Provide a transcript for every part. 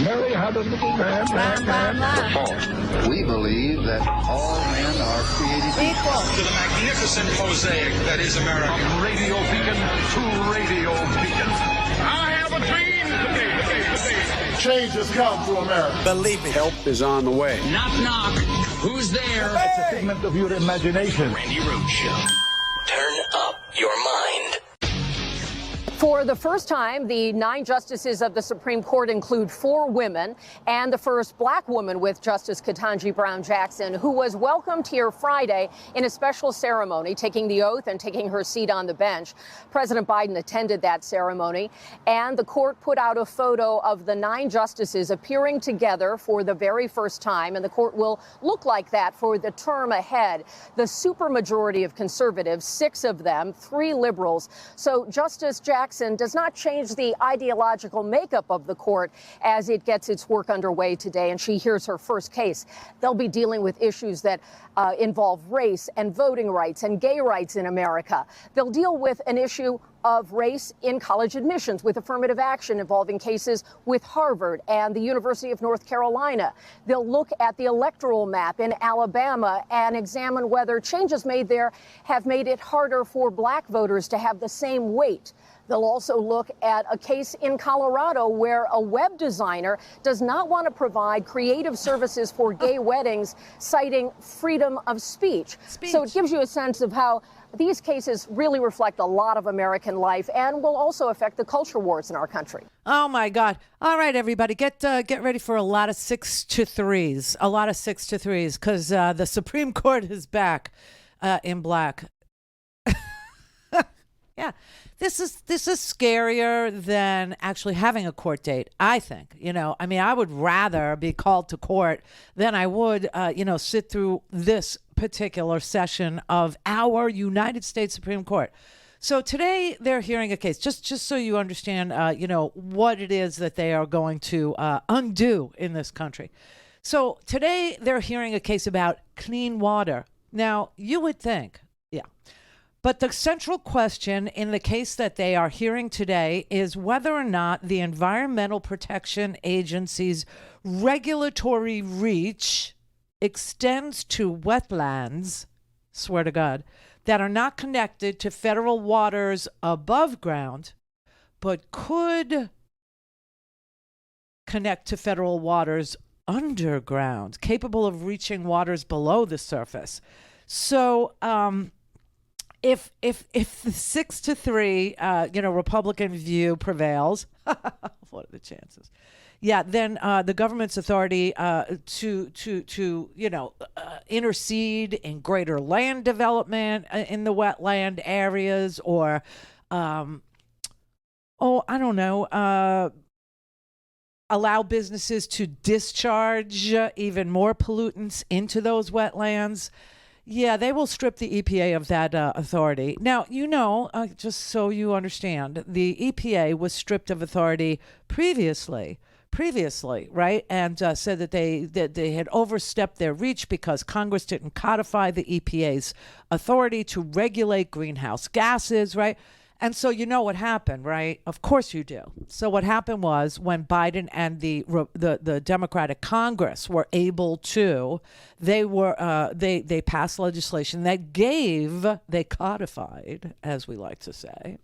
Mary had a little lamb. We believe that all men are created equal. To the magnificent mosaic that is America. From radio beacon to radio beacon. I have a dream today. Change has come to America. Believe me. Help is on the way. Knock, knock. Who's there? It's a figment of your imagination. Randi Rhodes Show. Turn up your mind. For the first time, the 9 justices of the Supreme Court include 4 women, and the first black woman with Justice Ketanji Brown Jackson, who was welcomed here Friday in a special ceremony, taking the oath and taking her seat on the bench. President Biden attended that ceremony, and the court put out a photo of the 9 justices appearing together for the very first time, and the court will look like that for the term ahead. The supermajority of conservatives, 6 of them, 3 liberals. So Justice Jackson does not change the ideological makeup of the court as it gets its work underway today, and she hears her first case. They'll be dealing with issues that involve race and voting rights and gay rights in America. They'll deal with an issue of race in college admissions with affirmative action involving cases with Harvard and the University of North Carolina. They'll look at the electoral map in Alabama and examine whether changes made there have made it harder for black voters to have the same weight. They'll also look at a case in Colorado where a web designer does not want to provide creative services for gay weddings, citing freedom of speech. So it gives you a sense of how these cases really reflect a lot of American life and will also affect the culture wars in our country. Oh, my God. All right, everybody, get ready for a lot of 6-3s, because the Supreme Court is back in black. Yeah. This is scarier than actually having a court date, I think. I would rather be called to court than I would, sit through this particular session of our United States Supreme Court. So today they're hearing a case, just so you understand, what it is that they are going to undo in this country. So today they're hearing a case about clean water. Now, you would think, yeah. But the central question in the case that they are hearing today is whether or not the Environmental Protection Agency's regulatory reach extends to wetlands, swear to God, that are not connected to federal waters above ground, but could connect to federal waters underground, capable of reaching waters below the surface. So, if the 6-3, Republican view prevails, what are the chances? Yeah, then the government's authority to intercede in greater land development in the wetland areas, or allow businesses to discharge even more pollutants into those wetlands. Yeah, they will strip the EPA of that authority. Now, just so you understand, the EPA was stripped of authority previously, right? And said that they had overstepped their reach because Congress didn't codify the EPA's authority to regulate greenhouse gases, right? And so you know what happened, right? Of course you do. So what happened was when Biden and the Democratic Congress were able to, they passed legislation that they codified, as we like to say.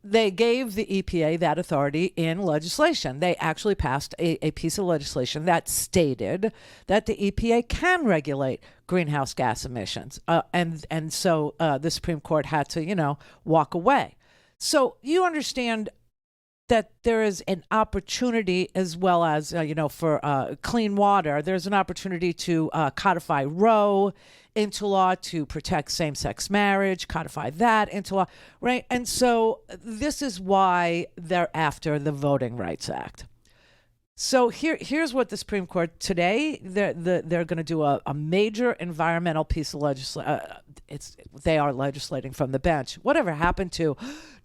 They gave the EPA that authority in legislation. They actually passed a piece of legislation that stated that the EPA can regulate greenhouse gas emissions. And so the Supreme Court had to, walk away. So you understand that there is an opportunity, as well as, for clean water, there's an opportunity to codify Roe into law, to protect same-sex marriage, codify that into law, right? And so this is why they're after the Voting Rights Act. So here's what the Supreme Court today, they're going to do a major environmental piece of legislation. They are legislating from the bench. Whatever happened to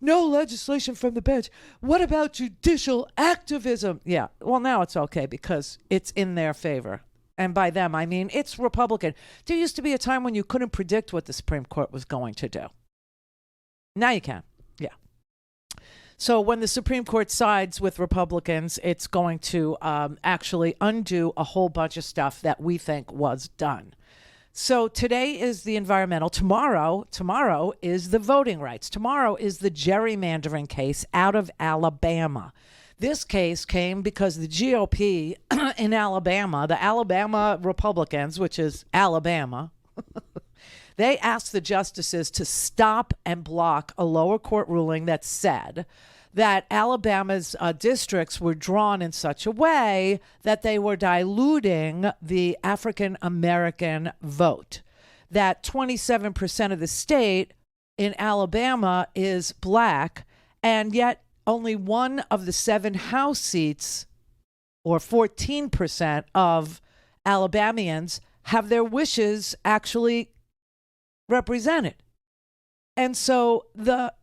no legislation from the bench? What about judicial activism? Yeah, well, now it's okay because it's in their favor. And by them, I mean it's Republican. There used to be a time when you couldn't predict what the Supreme Court was going to do. Now you can. Yeah. So when the Supreme Court sides with Republicans, it's going to actually undo a whole bunch of stuff that we think was done. So today is the environmental. Tomorrow is the voting rights. Tomorrow is the gerrymandering case out of Alabama. This case came because the GOP in Alabama, the Alabama Republicans, which is Alabama, they asked the justices to stop and block a lower court ruling that said that Alabama's districts were drawn in such a way that they were diluting the African American vote. That 27% of the state in Alabama is black, and yet only one of the 7 House seats, or 14% of Alabamians, have their wishes actually represented. And so the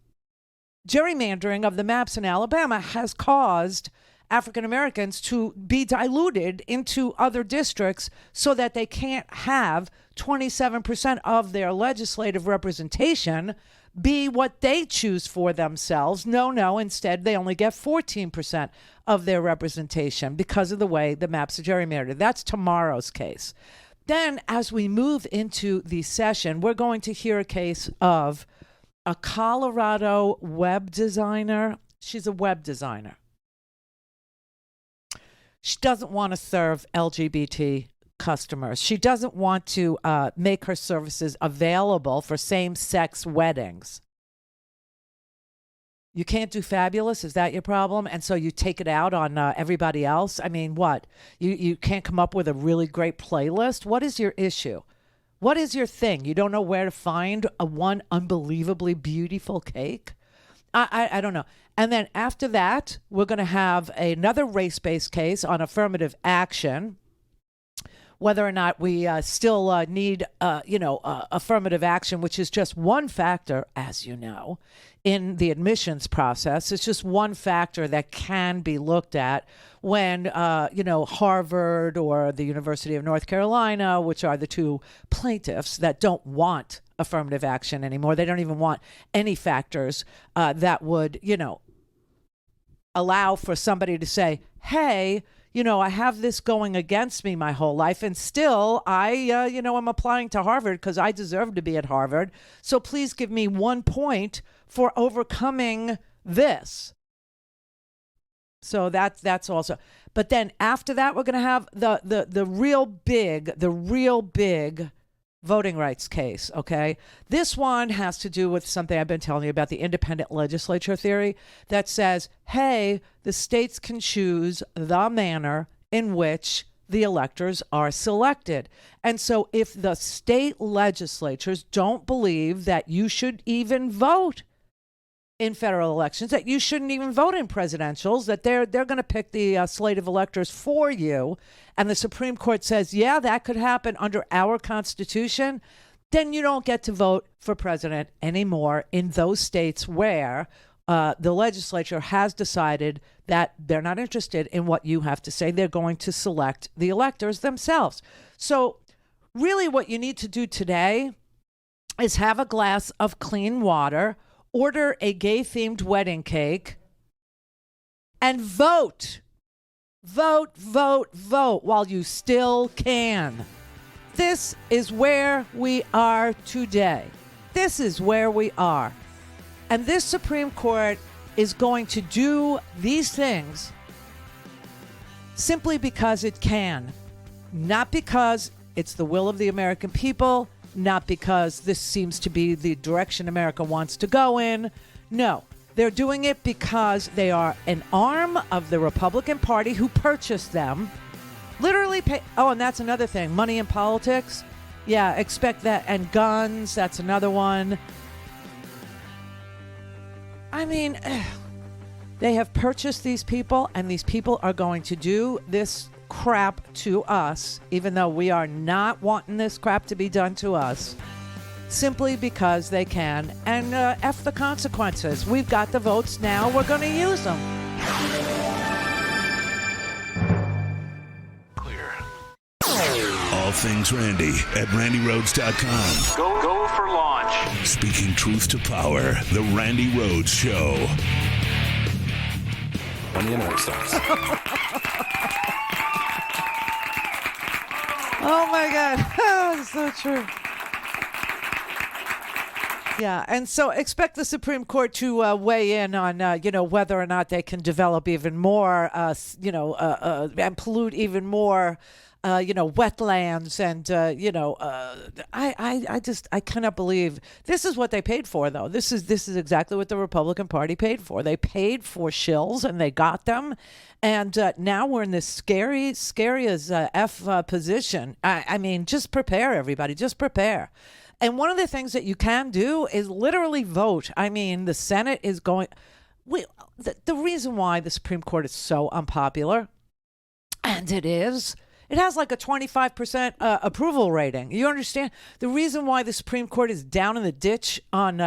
gerrymandering of the maps in Alabama has caused African Americans to be diluted into other districts so that they can't have 27% of their legislative representation be what they choose for themselves. No, instead they only get 14% of their representation because of the way the maps are gerrymandered. That's tomorrow's case. Then as we move into the session, we're going to hear a case of a Colorado web designer. She's a web designer. She doesn't want to serve LGBT customers. She doesn't want to make her services available for same-sex weddings. You can't do fabulous? Is that your problem? And so you take it out on everybody else? I mean, what? You can't come up with a really great playlist? What is your issue? What is your thing? You don't know where to find one unbelievably beautiful cake? I don't know. And then after that, we're going to have another race-based case on affirmative action, whether or not we still need, affirmative action, which is just one factor, as you know, in the admissions process. It's just one factor that can be looked at when, Harvard or the University of North Carolina, which are the two plaintiffs that don't want affirmative action anymore. They don't even want any factors that would, allow for somebody to say, hey, I have this going against me my whole life, and still I'm applying to Harvard because I deserve to be at Harvard. So please give me 1 point for overcoming this. So that's also. But then after that, we're going to have the real big voting rights case, okay? This one has to do with something I've been telling you about, the independent legislature theory that says, hey, the states can choose the manner in which the electors are selected. And so if the state legislatures don't believe that you should even vote in federal elections, that you shouldn't even vote in presidentials, that they're going to pick the slate of electors for you, and the Supreme Court says, yeah, that could happen under our Constitution, then you don't get to vote for president anymore in those states where the legislature has decided that they're not interested in what you have to say. They're going to select the electors themselves. So really what you need to do today is have a glass of clean water, order a gay-themed wedding cake, and vote. Vote, vote, vote while you still can. This is where we are today. This is where we are. And this Supreme Court is going to do these things simply because it can. Not because it's the will of the American people, not because this seems to be the direction America wants to go in. No, they're doing it because they are an arm of the Republican Party who purchased them. Literally pay. Oh, and that's another thing. Money in politics. Yeah, expect that. And guns, that's another one. I mean, they have purchased these people, and these people are going to do this crap to us, even though we are not wanting this crap to be done to us, simply because they can. And F the consequences. We've got the votes now. We're going to use them. Clear. All things Randi at RandiRhodes.com. Go for launch. Speaking truth to power, the Randi Rhodes Show. when the internet stops. Oh my God. Oh, it's so true. Yeah, and so expect the Supreme Court to weigh in on, whether or not they can develop even more, and pollute even more, wetlands, and I cannot believe this is what they paid for, though. This is exactly what the Republican Party paid for. They paid for shills, and they got them. And now we're in this scary as F position. I mean, just prepare, everybody. Just prepare. And one of the things that you can do is literally vote. I mean, the Senate is going. The reason why the Supreme Court is so unpopular, and it has like a 25% approval rating. You understand? The reason why the Supreme Court is down in the ditch on,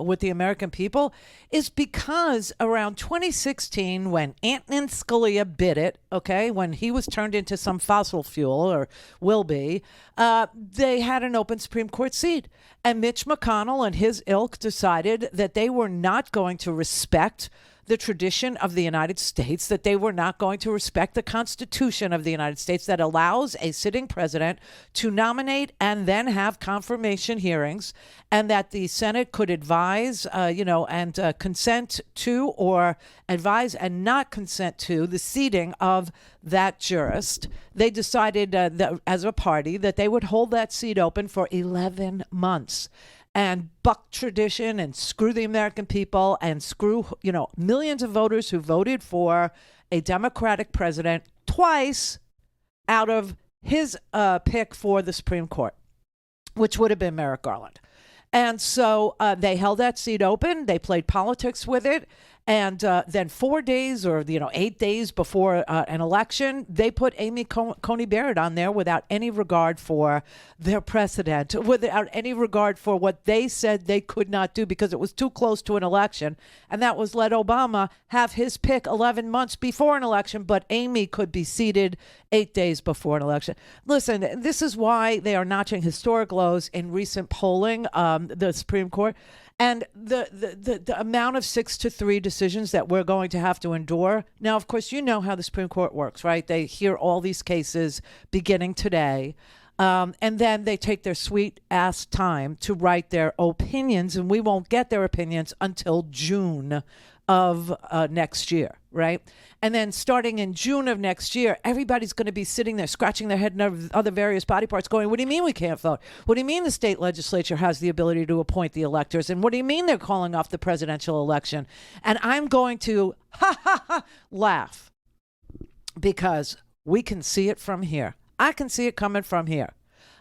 with the American people is because around 2016, when Antonin Scalia bid it, okay, when he was turned into some fossil fuel or will be, they had an open Supreme Court seat. And Mitch McConnell and his ilk decided that they were not going to respect the tradition of the United States, that they were not going to respect the Constitution of the United States that allows a sitting president to nominate and then have confirmation hearings, and that the Senate could advise, and consent to, or advise and not consent to, the seating of that jurist. They decided that as a party that they would hold that seat open for 11 months. And buck tradition and screw the American people and screw, millions of voters who voted for a Democratic president twice out of his pick for the Supreme Court, which would have been Merrick Garland. And so they held that seat open. They played politics with it. And then 4 days or 8 days before an election, they put Amy Coney Barrett on there without any regard for their precedent, without any regard for what they said they could not do because it was too close to an election. And that was let Obama have his pick 11 months before an election, but Amy could be seated 8 days before an election. Listen, this is why they are notching historic lows in recent polling, the Supreme Court. And the amount of 6-3 decisions that we're going to have to endure. Now, of course, you know how the Supreme Court works, right? They hear all these cases beginning today. And then they take their sweet ass time to write their opinions. And we won't get their opinions until June of next year, right? And then starting in June of next year, everybody's going to be sitting there scratching their head and other various body parts going, what do you mean we can't vote? What do you mean the state legislature has the ability to appoint the electors? And what do you mean they're calling off the presidential election? And I'm going to laugh because we can see it from here. I can see it coming from here.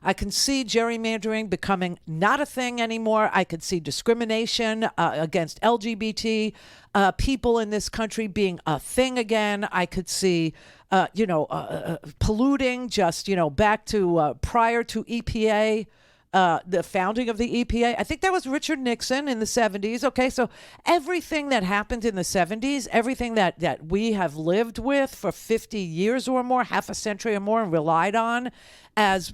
I can see gerrymandering becoming not a thing anymore. I could see discrimination against LGBT people in this country being a thing again. I could see, polluting just, back to prior to EPA. The founding of the EPA. I think that was Richard Nixon in the 70s. Okay, so everything that happened in the 70s, everything that we have lived with for 50 years or more, half a century or more, and relied on as,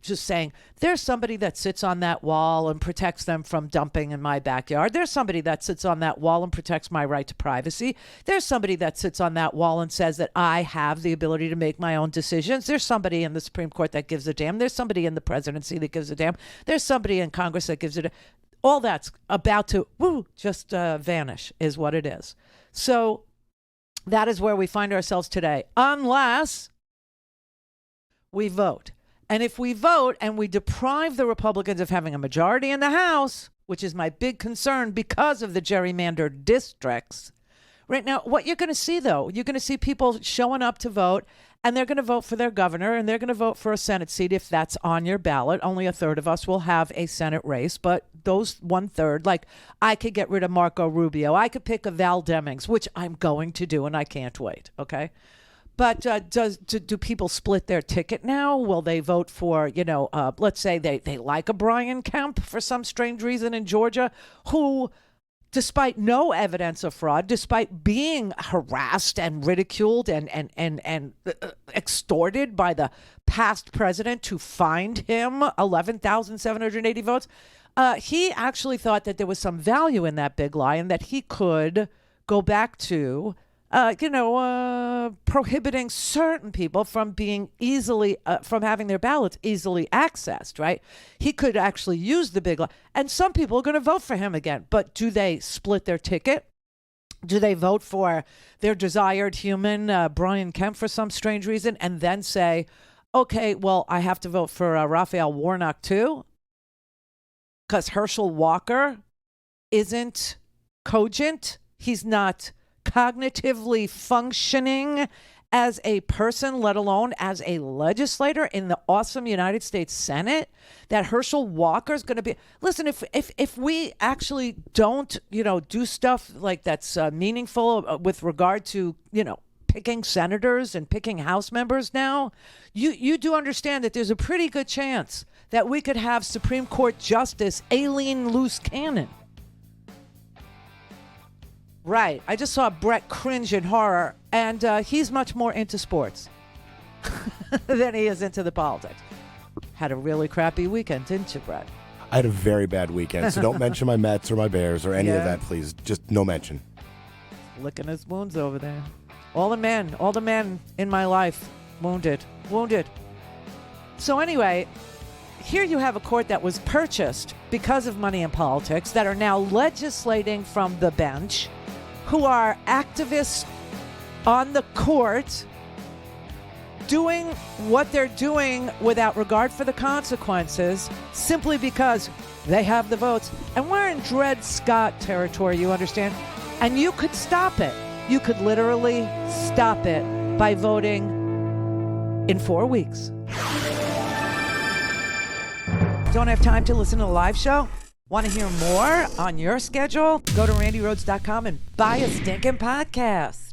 just saying, there's somebody that sits on that wall and protects them from dumping in my backyard. There's somebody that sits on that wall and protects my right to privacy. There's somebody that sits on that wall and says that I have the ability to make my own decisions. There's somebody in the Supreme Court that gives a damn. There's somebody in the presidency that gives a damn. There's somebody in Congress that gives a damn. All that's about to just vanish is what it is. So that is where we find ourselves today, unless we vote. And if we vote and we deprive the Republicans of having a majority in the House, which is my big concern because of the gerrymandered districts, right now, what you're going to see, though, you're going to see people showing up to vote, and they're going to vote for their governor, and they're going to vote for a Senate seat if that's on your ballot. Only a third of us will have a Senate race, but those 1/3, like I could get rid of Marco Rubio. I could pick a Val Demings, which I'm going to do, and I can't wait, okay? But do people split their ticket now? Will they vote for, let's say they like a Brian Kemp for some strange reason in Georgia, who, despite no evidence of fraud, despite being harassed and ridiculed and extorted by the past president to find him 11,780 votes, he actually thought that there was some value in that big lie and that he could go back to prohibiting certain people from being easily, from having their ballots easily accessed, right? He could actually use the big lie. And some people are going to vote for him again. But do they split their ticket? Do they vote for their desired human, Brian Kemp, for some strange reason, and then say, okay, well, I have to vote for Raphael Warnock too? Because Herschel Walker isn't cogent. He's not cognitively functioning as a person, let alone as a legislator in the awesome United States Senate. That Herschel Walker is going to be. Listen, if we actually don't, do stuff like that's meaningful with regard to, picking senators and picking House members now, you do understand that there's a pretty good chance that we could have Supreme Court Justice Aileen Loose Cannon. Right. I just saw Brett cringe in horror, and he's much more into sports than he is into the politics. Had a really crappy weekend, didn't you, Brett? I had a very bad weekend, so don't mention my Mets or my Bears or any of that, please. Just no mention. Licking his wounds over there. All the men in my life, wounded. So anyway, here you have a court that was purchased because of money in politics that are now legislating from the bench, who are activists on the court doing what they're doing without regard for the consequences simply because they have the votes. And we're in Dred Scott territory, you understand? And you could stop it. You could literally stop it by voting in 4 weeks. Don't have time to listen to the live show? Want to hear more on your schedule? Go to randyrhodes.com and buy a stinking podcast.